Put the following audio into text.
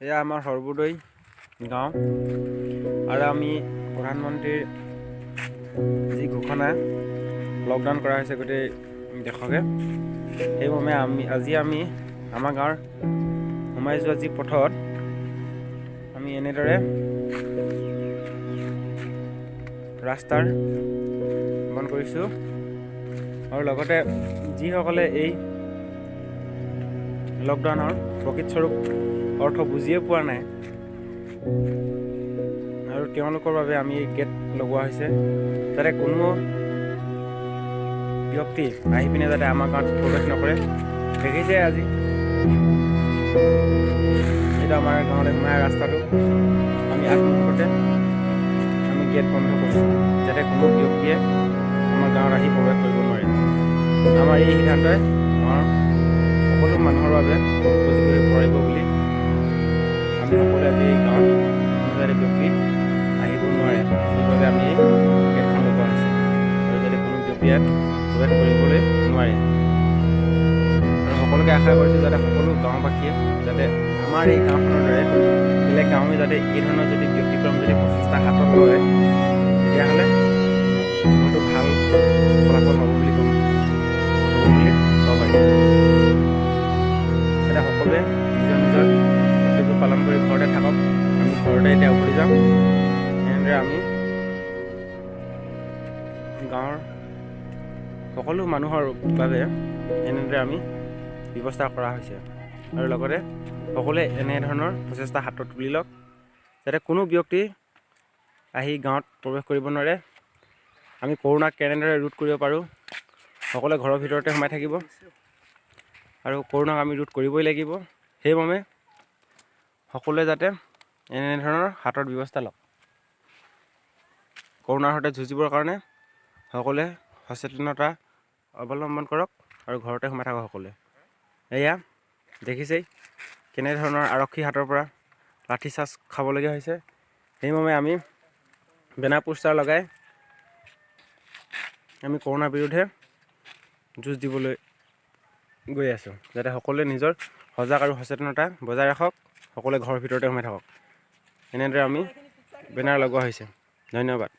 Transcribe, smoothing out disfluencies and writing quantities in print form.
এয়া আমাৰ সৰ্বোদয় গাঁও আৰু আমি প্ৰধানমন্ত্ৰীৰ যি ঘোষণা লকডাউন কৰা হৈছে গোটেই দেশকে, সেইমৰ্মে আজি আমি আমাৰ গাঁৱৰ সোমাই যোৱা যি পথত আমি এনেদৰে ৰাস্তাৰ বন্ধ কৰিছোঁ আৰু লগতে যিসকলে এই লকডাউনৰ প্ৰকৃত স্বৰূপ অৰ্থ বুজিয়ে পোৱা নাই আৰু তেওঁলোকৰ বাবে আমি এই গেট লগোৱা হৈছে যাতে কোনো ব্যক্তি আহি পিনে যাতে আমাৰ গাঁৱত প্ৰৱেশ নকৰে। দেখিছে আজি এইটো আমাৰ গাঁৱলৈ সোমাই ৰাস্তাটো আমি আগমুহূৰ্ততে আমি গেট বন্ধ কৰিছোঁ যাতে কোনো ব্যক্তিয়ে আমাৰ গাঁৱত আহি প্ৰৱেশ কৰিব নোৱাৰে। আমাৰ এই সিদ্ধান্তই গাঁৱৰ সকলো মানুহৰ বাবে উপযোগী হৈ পৰিব বুলি আমি সকলোৱে আজি এই গাঁৱত কোনো যাতে ব্যক্তি আহিব নোৱাৰে সেইবাবে আমি এই গেটখন লগোৱা হৈছে আৰু যাতে কোনো ব্যক্তি ইয়াত প্ৰৱেশ কৰিবলৈ নোৱাৰে। আৰু সকলোকে আশা কৰিছোঁ যাতে সকলো গাঁওবাসীয়ে যাতে আমাৰ এই গাঁওখনৰ দৰে বেলেগ গাঁৱে যাতে এই ধৰণৰ যদি ব্যক্তিক্ৰম যদি প্ৰচেষ্টা হাতত লয় তেতিয়াহ'লে বহুতো ভাল ফলাফল হ'ব বুলি ক'ব পাৰি। এতিয়া সকলোৱে নিজৰ নিজৰ কৰ্তব্য পালন কৰি ঘৰতে থাকক। আমি ঘৰতে এতিয়া উভতি যাম। এনেদৰে আমি গাঁৱৰ সকলো মানুহৰ বাবে এনেদৰে আমি ব্যৱস্থা কৰা হৈছে আৰু লগতে সকলোৱে এনেধৰণৰ প্ৰচেষ্টা হাতত তুলি লওক যাতে কোনো ব্যক্তি আহি গাঁৱত প্ৰৱেশ কৰিব নোৱাৰে। আমি কৰোণাক কেনেদৰে ৰোধ কৰিব পাৰোঁ, সকলোৱে ঘৰৰ ভিতৰতে সোমাই থাকিব আৰু কৰোণাক আমি ৰোধ কৰিবই লাগিব। সেইমৰ্মে সকলোৱে যাতে এনেধৰণৰ হাতৰ ব্যৱস্থা লওক। কৰোণাৰ সৈতে যুঁজিবৰ কাৰণে সকলোৱে সচেতনতা অৱলম্বন কৰক আৰু ঘৰতে সোমাই থাকক সকলোৱে। এয়া দেখিছেই কেনেধৰণৰ আৰক্ষীৰ হাতৰ পৰা লাঠি চাৰ্জ খাবলগীয়া হৈছে। সেইমৰ্মে আমি বেনাৰ পোষ্টাৰ লগাই আমি কৰোণাৰ বিৰুদ্ধে যুঁজ দিবলৈ গৈ আছোঁ যাতে সকলোৱে নিজৰ সজাগ আৰু সচেতনতা বজাই ৰাখক। সকলোৱে ঘৰৰ ভিতৰতে সোমাই থাকক। এনেদৰে আমি বেনাৰ লগোৱা হৈছে। ধন্যবাদ।